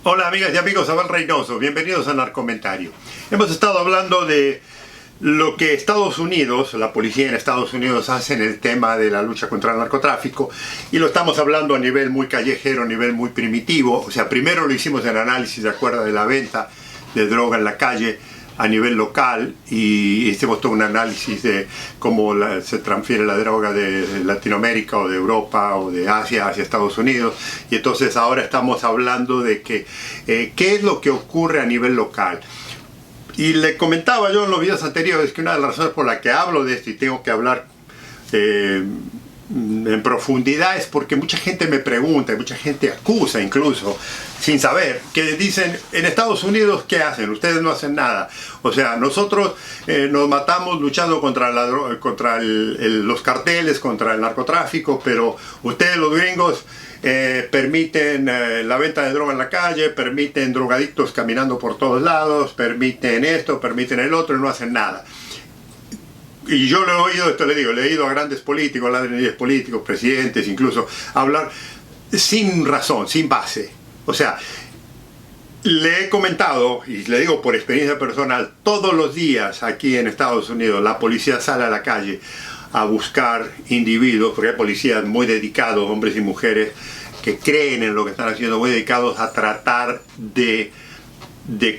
Hola amigas y amigos, Abel Reynoso, bienvenidos a Narcomentario. Hemos estado hablando de lo que Estados Unidos, la policía en Estados Unidos hace en el tema de la lucha contra el narcotráfico, y lo estamos hablando a nivel muy callejero, a nivel muy primitivo. O sea, primero lo hicimos en análisis, ¿de acuerdo?, de la venta de droga en la calle a nivel local, y hicimos todo un análisis de cómo se transfiere la droga de Latinoamérica o de Europa o de Asia hacia Estados Unidos. Y entonces ahora estamos hablando de que qué es lo que ocurre a nivel local. Y le comentaba yo en los videos anteriores que una de las razones por la que hablo de esto y tengo que hablar en profundidad es porque mucha gente me pregunta, y mucha gente acusa incluso, sin saber, que dicen: en Estados Unidos, ¿qué hacen? Ustedes no hacen nada. O sea, nosotros nos matamos luchando contra los carteles, contra el narcotráfico, pero ustedes, los gringos, permiten la venta de droga en la calle, permiten drogadictos caminando por todos lados, permiten esto, permiten el otro, y no hacen nada. Y yo lo he oído, esto le digo, le he oído a grandes políticos, a líderes políticos, presidentes incluso, hablar sin razón, sin base. O sea, le he comentado, y le digo por experiencia personal, todos los días aquí en Estados Unidos la policía sale a la calle a buscar individuos, porque hay policías muy dedicados, hombres y mujeres, que creen en lo que están haciendo, muy dedicados a tratar de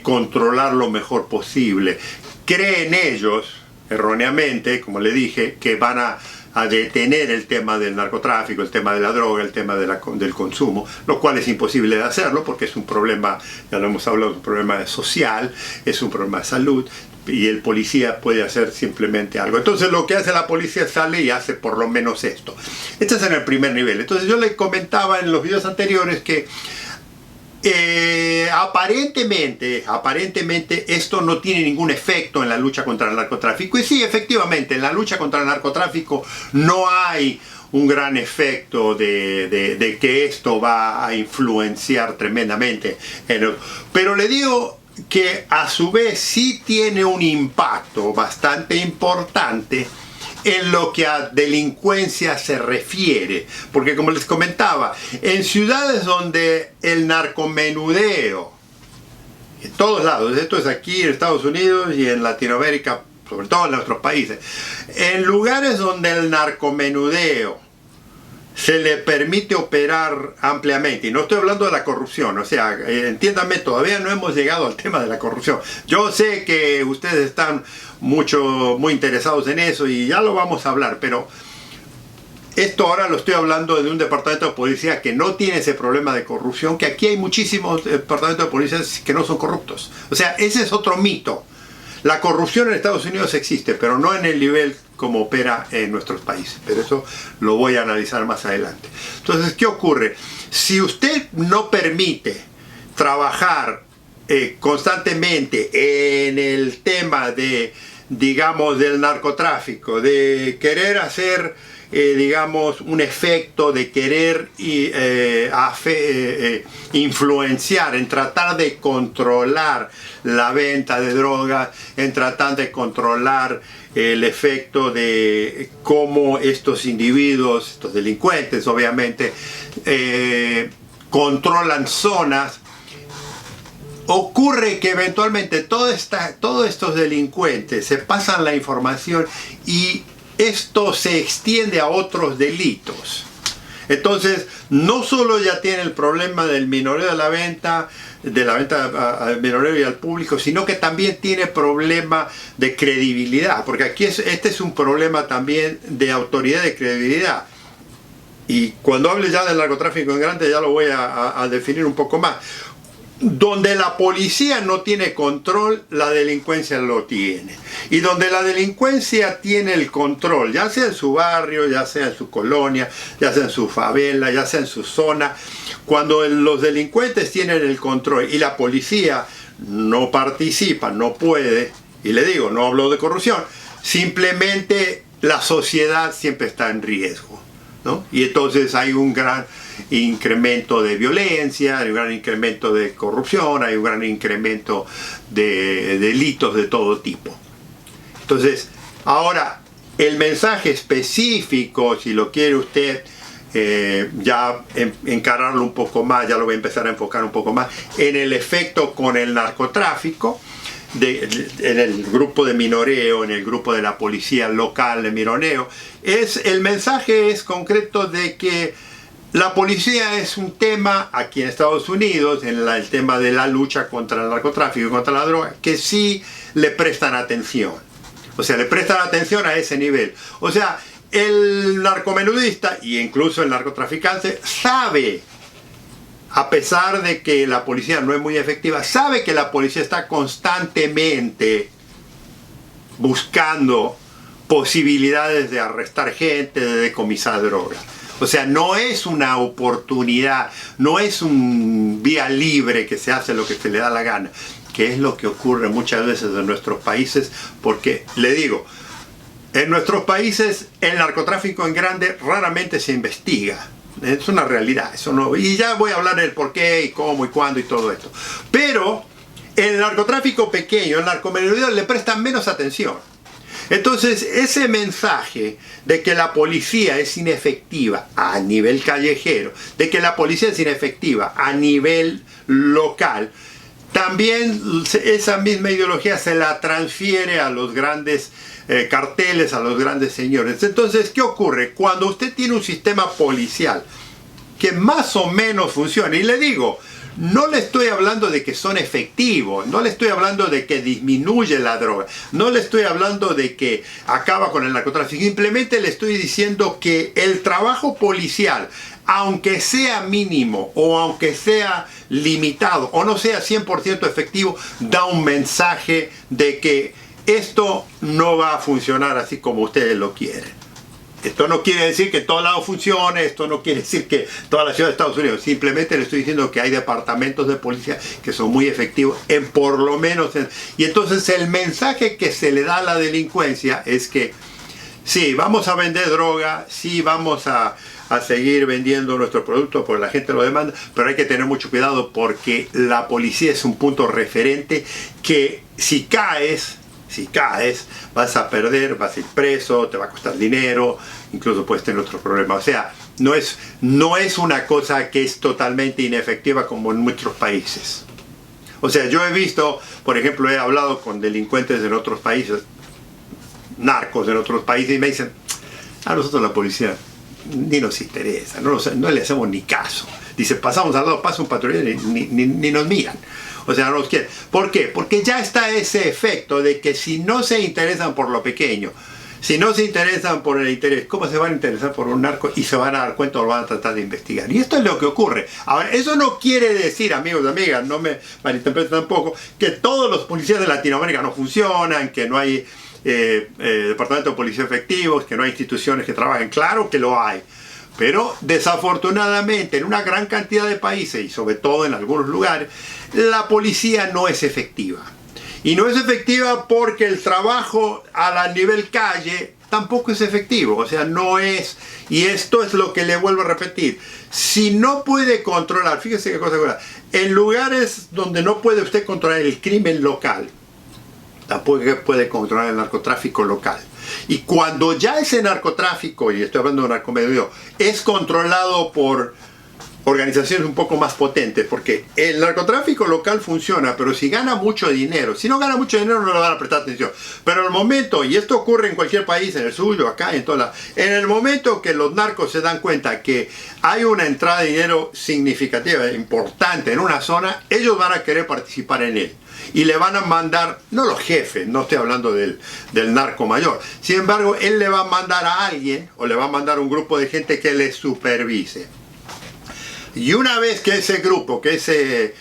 controlar lo mejor posible. Creen ellos, erróneamente, como le dije, que van a detener el tema del narcotráfico, el tema de la droga, el tema del consumo, lo cual es imposible de hacerlo porque es un problema, ya lo hemos hablado, es un problema social, es un problema de salud, y el policía puede hacer simplemente algo. Entonces lo que hace la policía, sale y hace por lo menos esto. Este es en el primer nivel. Entonces yo le comentaba en los videos anteriores que aparentemente esto no tiene ningún efecto en la lucha contra el narcotráfico. Y sí, efectivamente, en la lucha contra el narcotráfico no hay un gran efecto de que esto va a influenciar tremendamente. Pero le digo que a su vez sí tiene un impacto bastante importante en lo que a delincuencia se refiere, porque como les comentaba, en ciudades donde el narcomenudeo, en todos lados, esto es aquí en Estados Unidos y en Latinoamérica, sobre todo en nuestros países, en lugares donde el narcomenudeo se le permite operar ampliamente, y no estoy hablando de la corrupción, o sea, entiéndanme, todavía no hemos llegado al tema de la corrupción. Yo sé que ustedes están muy interesados en eso y ya lo vamos a hablar, pero esto ahora lo estoy hablando de un departamento de policía que no tiene ese problema de corrupción, que aquí hay muchísimos departamentos de policía que no son corruptos. O sea, ese es otro mito. La corrupción en Estados Unidos existe, pero no en el nivel como opera en nuestros países. Pero eso lo voy a analizar más adelante. Entonces, ¿qué ocurre? Si usted no permite trabajar constantemente en el tema de, digamos, del narcotráfico, de querer hacer, digamos, un efecto, de querer influenciar, en tratar de controlar la venta de drogas, en tratar de controlar el efecto de cómo estos individuos, estos delincuentes obviamente, controlan zonas, ocurre que eventualmente todos estos delincuentes se pasan la información y esto se extiende a otros delitos. Entonces, no solo ya tiene el problema del minoreo de la venta al minoreo y al público, sino que también tiene problema de credibilidad, porque aquí este es un problema también de autoridad, de credibilidad. Y cuando hable ya del narcotráfico en grande ya lo voy a definir un poco más. Donde la policía no tiene control, la delincuencia lo tiene. Y donde la delincuencia tiene el control, ya sea en su barrio, ya sea en su colonia, ya sea en su favela, ya sea en su zona, cuando los delincuentes tienen el control y la policía no participa, no puede, y le digo, no hablo de corrupción, simplemente la sociedad siempre está en riesgo, ¿no? Y entonces hay un gran incremento de violencia, hay un gran incremento de corrupción, hay un gran incremento de delitos de todo tipo. Entonces, ahora, el mensaje específico, si lo quiere usted ya encararlo un poco más, ya lo voy a empezar a enfocar un poco más en el efecto con el narcotráfico, en el grupo de minoreo, en el grupo de la policía local de minoreo. El mensaje es concreto de que la policía es un tema aquí en Estados Unidos, en el tema de la lucha contra el narcotráfico y contra la droga, que sí le prestan atención. O sea, le prestan atención a ese nivel. O sea, el narcomenudista e incluso el narcotraficante sabe, a pesar de que la policía no es muy efectiva, sabe que la policía está constantemente buscando posibilidades de arrestar gente, de decomisar drogas. O sea, no es una oportunidad, no es un vía libre que se hace lo que se le da la gana, que es lo que ocurre muchas veces en nuestros países, porque, le digo, en nuestros países el narcotráfico en grande raramente se investiga. Es una realidad, eso no, y ya voy a hablar del por qué y cómo y cuándo y todo esto. Pero el narcotráfico pequeño, el narcomenudeo, le prestan menos atención. Entonces, ese mensaje de que la policía es inefectiva a nivel callejero, de que la policía es inefectiva a nivel local, también esa misma ideología se la transfiere a los grandes carteles, a los grandes señores. Entonces, ¿qué ocurre? Cuando usted tiene un sistema policial que más o menos funciona, y le digo, no le estoy hablando de que son efectivos, no le estoy hablando de que disminuye la droga, no le estoy hablando de que acaba con el narcotráfico, simplemente le estoy diciendo que el trabajo policial, aunque sea mínimo o aunque sea limitado o no sea 100% efectivo, da un mensaje de que esto no va a funcionar así como ustedes lo quieren. Esto no quiere decir que en todo lado funcione, esto no quiere decir que toda la ciudad de Estados Unidos, simplemente le estoy diciendo que hay departamentos de policía que son muy efectivos en por lo menos. Y entonces el mensaje que se le da a la delincuencia es que sí, vamos a vender droga, sí, vamos a seguir vendiendo nuestro producto porque la gente lo demanda, pero hay que tener mucho cuidado porque la policía es un punto referente que si caes, vas a perder, vas a ir preso, te va a costar dinero, incluso puedes tener otros problemas. O sea, no es una cosa que es totalmente inefectiva como en muchos países. O sea, yo he visto, por ejemplo, he hablado con delincuentes en otros países, narcos en otros países, y me dicen, a nosotros la policía ni nos interesa, no le hacemos ni caso. Dice, pasamos al lado, pasa un patrullero y ni nos miran. O sea, no nos quieren. ¿Por qué? Porque ya está ese efecto de que si no se interesan por lo pequeño, si no se interesan por el interés, ¿cómo se van a interesar por un narco? Y se van a dar cuenta o lo van a tratar de investigar. Y esto es lo que ocurre. Ahora, eso no quiere decir, amigos y amigas, no me malinterpreten tampoco, que todos los policías de Latinoamérica no funcionan, que no hay departamentos de policía efectivos, que no hay instituciones que trabajen. Claro que lo hay. Pero desafortunadamente en una gran cantidad de países y sobre todo en algunos lugares, la policía no es efectiva. Y no es efectiva porque el trabajo a nivel calle tampoco es efectivo. O sea, no es, y esto es lo que le vuelvo a repetir, si no puede controlar, fíjese qué cosa curiosa, en lugares donde no puede usted controlar el crimen local, tampoco puede controlar el narcotráfico local. Y cuando ya ese narcotráfico, y estoy hablando de narcomenudeo, es controlado por organizaciones un poco más potentes, porque el narcotráfico local funciona, pero si gana mucho dinero, si no gana mucho dinero no le van a prestar atención. Pero en el momento, y esto ocurre en cualquier país, en el suyo, acá, en toda en el momento que los narcos se dan cuenta que hay una entrada de dinero significativa, importante en una zona, ellos van a querer participar en él. Y le van a mandar, no los jefes, no estoy hablando del narco mayor, sin embargo, él le va a mandar a alguien, o le va a mandar un grupo de gente que le supervise. Y una vez que ese grupo, que ese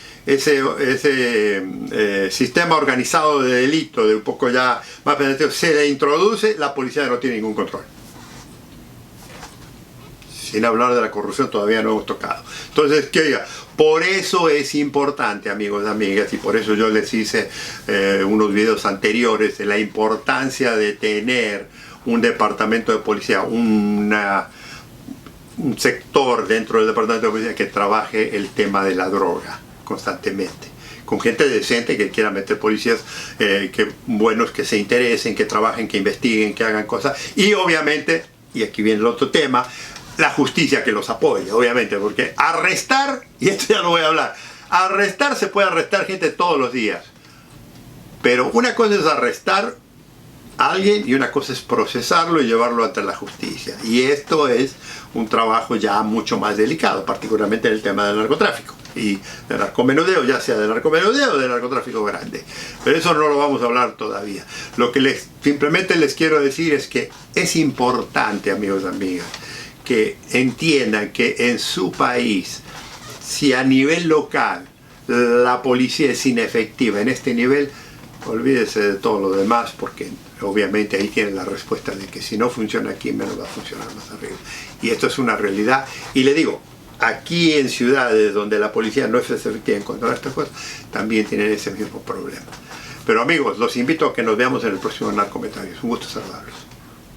sistema organizado de delito, de un poco ya más penetrante, se le introduce, la policía no tiene ningún control. Sin hablar de la corrupción, todavía no hemos tocado. Entonces, ¿qué diga? Por eso es importante, amigos y amigas, y por eso yo les hice unos videos anteriores de la importancia de tener un departamento de policía, un sector dentro del departamento de policía que trabaje el tema de la droga constantemente, con gente decente que quiera meter policías buenos, que se interesen, que trabajen, que investiguen, que hagan cosas, y obviamente, y aquí viene el otro tema, la justicia que los apoye, obviamente, porque arrestar, y esto ya lo voy a hablar, arrestar se puede arrestar gente todos los días, pero una cosa es arrestar a alguien y una cosa es procesarlo y llevarlo ante la justicia, y esto es un trabajo ya mucho más delicado, particularmente en el tema del narcotráfico y del narcomenudeo, ya sea del narcomenudeo o del narcotráfico grande, pero eso no lo vamos a hablar todavía. Lo que simplemente les quiero decir es que es importante, amigos y amigas, que entiendan que en su país, si a nivel local la policía es inefectiva en este nivel, olvídese de todo lo demás, porque obviamente ahí tienen la respuesta de que si no funciona aquí, menos va a funcionar más arriba. Y esto es una realidad. Y le digo, aquí en ciudades donde la policía no es efectiva en controlar estas cosas, también tienen ese mismo problema. Pero amigos, los invito a que nos veamos en el próximo Narcomentarios. Un gusto saludarlos.